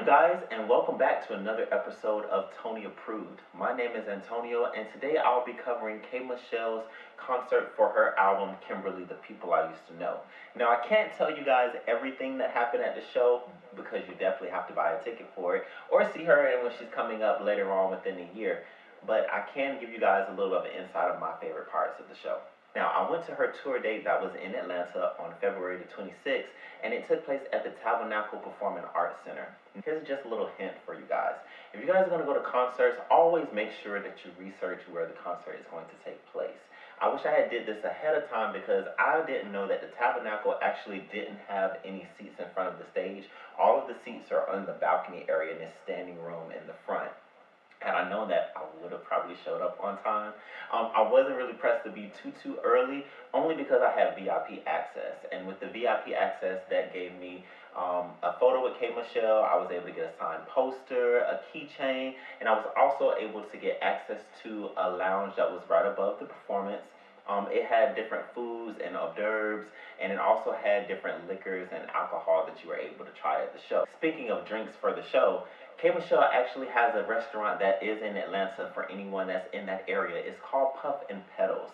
guys, and welcome back to another episode of Tony Approved. My name is Antonio, and today I'll be covering K. Michelle's concert for her album Kimberly, The People I Used to Know. Now, I can't tell you guys everything that happened at the show because you definitely have to buy a ticket for it or see her when she's coming up later on within the year, but I can give you guys a little bit of an insight of my favorite parts of the show. Now, I went to her tour date that was in Atlanta on February the 26th, and it took place at the Tabernacle Performing Arts Center. And here's just a little hint for you guys. If you guys are going to go to concerts, always make sure that you research where the concert is going to take place. I wish I had did this ahead of time because I didn't know that the Tabernacle actually didn't have any seats in front of the stage. All of the seats are in the balcony area in this standing room in the front. Had I known that, I would have probably showed up on time. I wasn't really pressed to be too early, only because I had VIP access. And with the VIP access, that gave me a photo with K. Michelle. I was able to get a signed poster, a keychain, and I was also able to get access to a lounge that was right above the performance. It had different foods and hors d'oeuvres, and it also had different liquors and alcohol that you were able to try at the show. Speaking of drinks for the show, K. Michelle actually has a restaurant that is in Atlanta for anyone that's in that area. It's called Puff and Petals.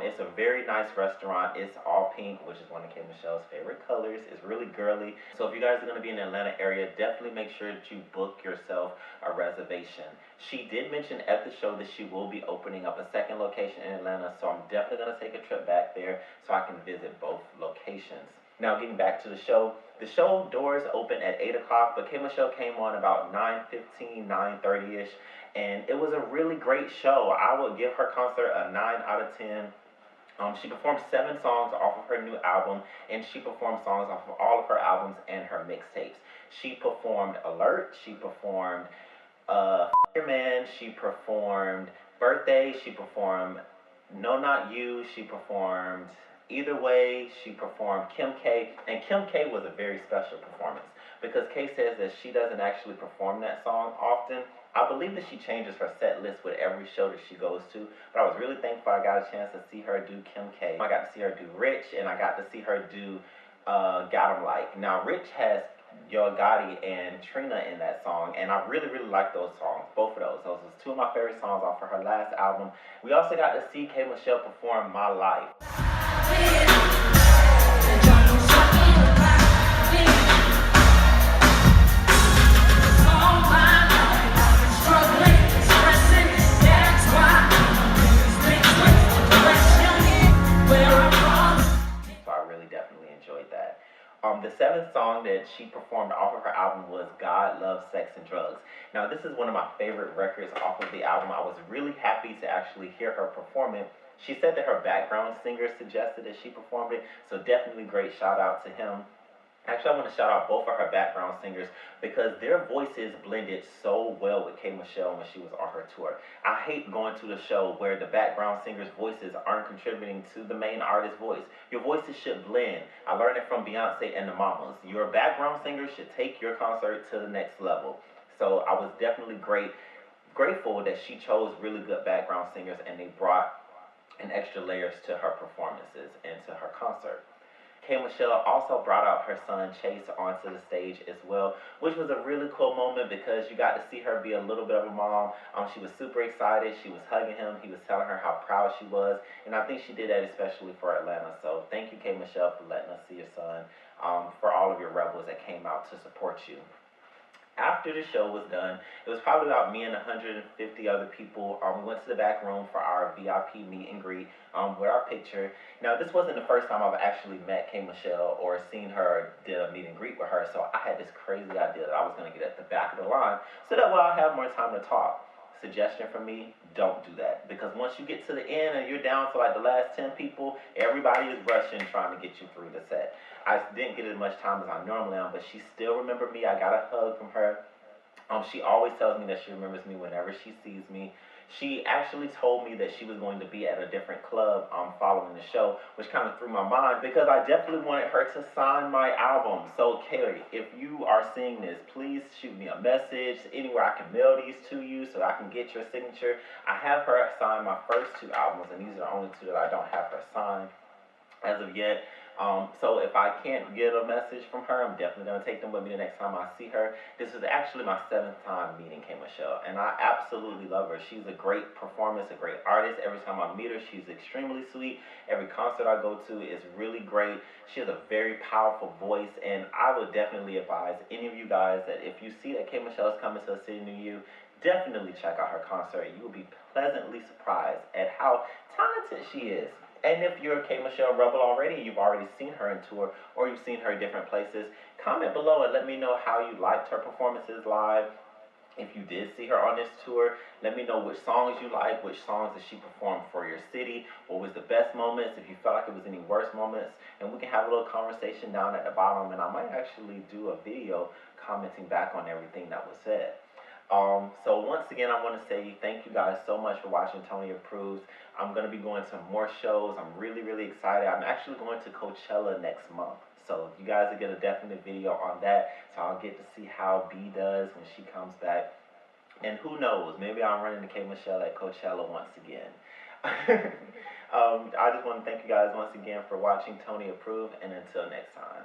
It's a very nice restaurant. It's all pink, which is one of K. Michelle's favorite colors. It's really girly. So if you guys are going to be in the Atlanta area, definitely make sure that you book yourself a reservation. She did mention at the show that she will be opening up a second location in Atlanta, so I'm definitely going to take a trip back there so I can visit both locations. Now, getting back to the show doors open at 8 o'clock, but K. Michelle came on about 9:15, 9:30-ish, and it was a really great show. I would give her concert a 9 out of 10. She performed 7 songs off of her new album, and she performed songs off of all of her albums and her mixtapes. She performed Alert, she performed Man, she performed Birthday, she performed No Not You, she performed Either Way, she performed Kim K, and Kim K was a very special performance because K says that she doesn't actually perform that song often. I believe that she changes her set list with every show that she goes to, but I was really thankful I got a chance to see her do Kim K. I got to see her do Rich, and I got to see her do Got 'Em Like. Now, Rich has Yo Gotti and Trina in that song, and I really like those songs, both of those. Those was 2 of my favorite songs off of her last album. We also got to see K. Michelle perform My Life. The 7th song that she performed off of her album was God Loves Sex and Drugs. Now, this is one of my favorite records off of the album. I was really happy to actually hear her perform it. She said that her background singer suggested that she performed it, so definitely great shout out to him. Actually, I want to shout out both of her background singers because their voices blended so well with K. Michelle when she was on her tour. I hate going to the show where the background singers' voices aren't contributing to the main artist's voice. Your voices should blend. I learned it from Beyonce and the Mamas. Your background singers should take your concert to the next level. So I was definitely grateful that she chose really good background singers and they brought an extra layers to her performances and to her concert. K. Michelle also brought out her son Chase onto the stage as well, which was a really cool moment because you got to see her be a little bit of a mom. She was super excited. She was hugging him. He was telling her how proud she was, and I think she did that especially for Atlanta. So thank you, K. Michelle, for letting us see your son, for all of your rebels that came out to support you. After the show was done, it was probably about me and 150 other people. We went to the back room for our VIP meet and greet with our picture. Now, this wasn't the first time I've actually met K. Michelle or seen her did a meet and greet with her, so I had this crazy idea that I was going to get at the back of the line so that way I'll have more time to talk. Suggestion from me, don't do that, because once you get to the end and you're down to like the last 10 people, everybody is rushing trying to get you through the set. I didn't get as much time as I normally am, but she still remembered me. I got a hug from her. She always tells me that she remembers me whenever she sees me. She actually told me that she was going to be at a different club following the show, which kind of threw my mind because I definitely wanted her to sign my album. So, Carrie, if you are seeing this, please shoot me a message anywhere I can mail these to you so I can get your signature. I have her sign my first 2 albums, and these are the only 2 that I don't have her sign as of yet. So if I can't get a message from her, I'm definitely gonna take them with me the next time I see her. This is actually my seventh time meeting K Michelle, and I absolutely love her. She's a great performance, a great artist. Every time I meet her, she's extremely sweet. Every concert I go to is really great. She has a very powerful voice, and I would definitely advise any of you guys that if you see that K Michelle is coming to a city near you, definitely check out her concert. You will be pleasantly surprised at how talented she is. And if you're a K Michelle Rebel already, you've already seen her in tour or you've seen her in different places, comment below and let me know how you liked her performances live. If you did see her on this tour, let me know which songs you like, which songs did she perform for your city, what was the best moments, if you felt like it was any worst moments, and we can have a little conversation down at the bottom, and I might actually do a video commenting back on everything that was said. So once again, I want to say thank you guys so much for watching Tony Approves. I'm going to be going to more shows. I'm really, really excited. I'm actually going to Coachella next month. So you guys will get a definite video on that. So I'll get to see how B does when she comes back. And who knows, maybe I'll run into K Michelle at Coachella once again. I just want to thank you guys once again for watching Tony Approve, and until next time.